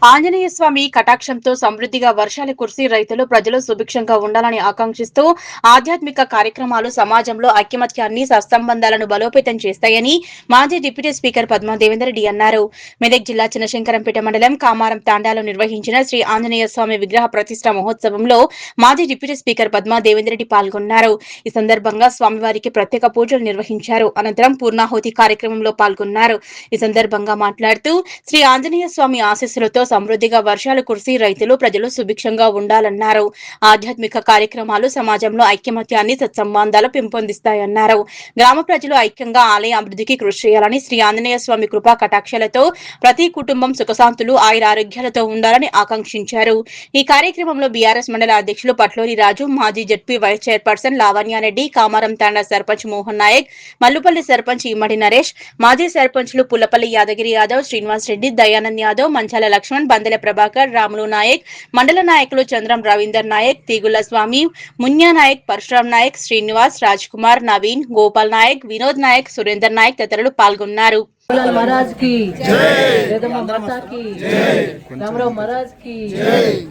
ఆంజనేయ స్వామి కటాక్షంతో సమృద్ధిగా వర్షాలు కురిసి రైతులు ప్రజలు సుభిక్షంగా ఉండాలని ఆకాంక్షిస్తూ ఆధ్యాత్మిక కార్యక్రమాలు సమాజంలో ఐకమత్యాన్ని సత్సంబంధాలను బలోపేతం చేస్తాయని మాజీ డిప్యూటీ స్పీకర్ పద్మా దేవేందర్ రెడ్డి అన్నారు. మెదక్ జిల్లా చినశంకరంపేట మండలం కామారం తాండాలో నిర్వహించిన శ్రీ ఆంజనేయ స్వామి విగ్రహ ప్రతిష్ట మహోత్సవంలో మాజీ డిప్యూటీ స్పీకర్ పద్మా దేవేందర్ రెడ్డి పాల్గొన్నారు. ఈ సందర్భంగా స్వామివారికి ప్రత్యేక పూజలు నిర్వహించారు. అనంతరం పూర్ణాహుతి కార్యక్రమంలో పాల్గొన్నారు. ఈ సందర్భంగా మాట్లాడుతూ శ్రీ ఆంజనేయ స్వామి ఆశీస్సులతో సమృద్ధిగా వర్షాలు కురిసి రైతులు ప్రజలు సుభిక్షంగా ఉండాలన్నారు. ఆధ్యాత్మిక కార్యక్రమాలు సమాజంలో ఐక్యమత్యాన్ని సత్సంబంధాలు పెంపొందిస్తాయన్నారు. గ్రామ ప్రజలు ఐక్యంగా ఆలయ అభివృద్ధికి కృషి చేయాలని, శ్రీ ఆంజనేయ స్వామి కృపా కటాక్షలతో ప్రతి కుటుంబం సుఖశాంతులు ఆయురారోగ్యాలతో ఉండాలని ఆకాంక్షించారు. ఈ కార్యక్రమంలో బీఆర్ఎస్ మండల అధ్యక్షులు పట్లూరి రాజు, మాజీ ZP vice chairperson Lavanya Reddy, Kamaram Tanda sarpanch Mohan Nayak, Mallupalli sarpanch Immadi Naresh, మాజీ సర్పంచ్లు పుల్లపల్లి యాదగిరి యాదవ్, శ్రీనివాస్ రెడ్డి, దయానంద్ యాదవ్, మంచాల లక్ష్మణ్, బందెల ప్రభాకర్, రాములు నాయక్, మండల నాయకులు చంద్రం రవీందర్ నాయక్, తీగుల స్వామి, మున్యా నాయక్, పరశురామ్ నాయక్, శ్రీనివాస్, రాజ్ కుమార్, నవీన్, గోపాల్ నాయక్, వినోద్ నాయక్, సురేందర్ నాయక్ తదితరులు పాల్గొన్నారు.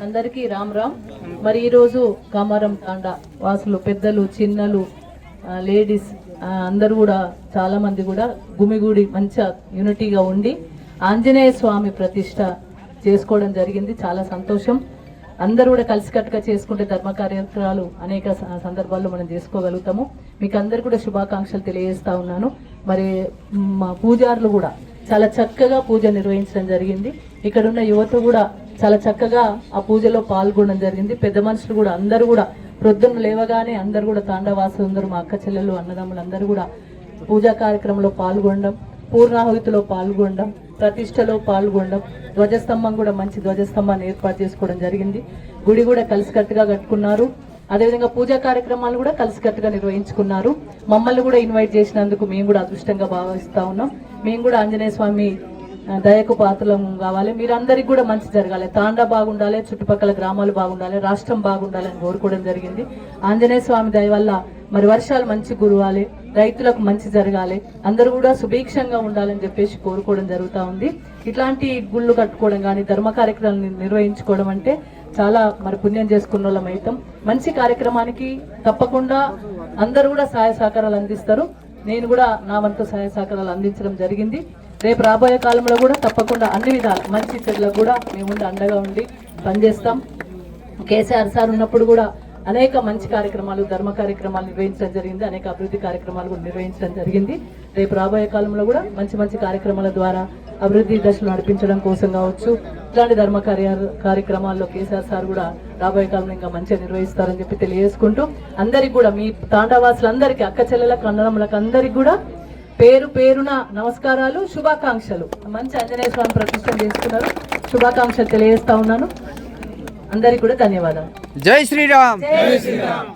అందరికీ రామ్ రామ్. మరి ఈ రోజు కామారం తాండా వాసులు, పెద్దలు, చిన్నలు, లేడీస్ అందరూ కూడా చాలా మంది కూడా గుమిగూడి మంచిగా యూనిటీగా ఉండి ఆంజనేయ స్వామి ప్రతిష్ట చేసుకోవడం జరిగింది. చాలా సంతోషం. అందరూ కూడా కలిసికట్టుగా చేసుకుంటే ధర్మ కార్యక్రమాలు అనేక సందర్భాల్లో మనం చేసుకోగలుగుతాము. మీకు అందరు కూడా శుభాకాంక్షలు తెలియజేస్తా ఉన్నాను. మరి మా పూజారులు కూడా చాలా చక్కగా పూజ నిర్వహించడం జరిగింది. ఇక్కడ ఉన్న యువత కూడా చాలా చక్కగా ఆ పూజలో పాల్గొనడం జరిగింది. పెద్ద మనుషులు కూడా అందరూ కూడా ప్రొద్దున లేవగానే అందరూ కూడా తాండవాసులు అందరూ, మా అక్క చెల్లెలు, అన్నదమ్ములు అందరూ కూడా పూజా కార్యక్రమంలో పాల్గొనడం, పూర్ణాహుతిలో పాల్గొనడం, ప్రతిష్టలో పాల్గొనడం, ధ్వజస్తంభం కూడా మంచి ధ్వజస్తంభాన్ని ఏర్పాటు చేసుకోవడం జరిగింది. గుడి కూడా కలిసికట్టుగా కట్టుకున్నారు. అదేవిధంగా పూజా కార్యక్రమాలు కూడా కలిసికట్టుగా నిర్వహించుకున్నారు. మమ్మల్ని కూడా ఇన్వైట్ చేసినందుకు మేము కూడా అదృష్టంగా భావిస్తా ఉన్నాం. మేము కూడా ఆంజనేయ స్వామి దయకు పాత్రలం కావాలి. మీరందరికీ కూడా మంచి జరగాలి, తాండా బాగుండాలి, చుట్టుపక్కల గ్రామాలు బాగుండాలి, రాష్ట్రం బాగుండాలని కోరుకోవడం జరిగింది. ఆంజనేయ స్వామి దయ వల్ల మరి వర్షాలు మంచి కురవాలి, రైతులకు మంచి జరగాలి, అందరూ కూడా సుభిక్షంగా ఉండాలని చెప్పేసి కోరుకోవడం జరుగుతూ ఉంది. ఇట్లాంటి గుళ్ళు కట్టుకోవడం కానీ ధర్మ కార్యక్రమాలు నిర్వహించుకోవడం అంటే చాలా మరి పుణ్యం చేసుకున్న వాళ్ళం అవుతాం. మంచి కార్యక్రమానికి తప్పకుండా అందరూ కూడా సహాయ సహకారాలు అందిస్తారు. నేను కూడా నా వంతు సహాయ సహకారాలు అందించడం జరిగింది. రేపు రాబోయే కాలంలో కూడా తప్పకుండా అన్ని విధాలు మంచి చెట్లకు కూడా మేము అండగా ఉండి పనిచేస్తాం. కేసీఆర్ సార్ ఉన్నప్పుడు కూడా అనేక మంచి కార్యక్రమాలు, ధర్మ కార్యక్రమాలు నిర్వహించడం జరిగింది. అనేక అభివృద్ధి కార్యక్రమాలు కూడా నిర్వహించడం జరిగింది. రేపు రాబోయే కాలంలో కూడా మంచి మంచి కార్యక్రమాల ద్వారా అభివృద్ధి దశలు నడిపించడం కోసం కావచ్చు, ఇట్లాంటి ధర్మ కార్యక్రమాల్లో కేసీఆర్ సార్ కూడా రాబోయే కాలంలో ఇంకా మంచిగా నిర్వహిస్తారని చెప్పి తెలియజేసుకుంటూ, అందరికి కూడా మీ తాండావాసులందరికీ, అక్క చెల్లెలకు, అన్నదమ్ములకు అందరికి కూడా పేరు పేరున నమస్కారాలు, శుభాకాంక్షలు. మంచి ఆంజనేయ స్వామి ప్రతిష్ట చేసుకున్నారు, శుభాకాంక్షలు తెలియజేస్తా ఉన్నాను. అందరికి కూడా ధన్యవాదాలు. జై శ్రీరామ్. జై శ్రీరామ్.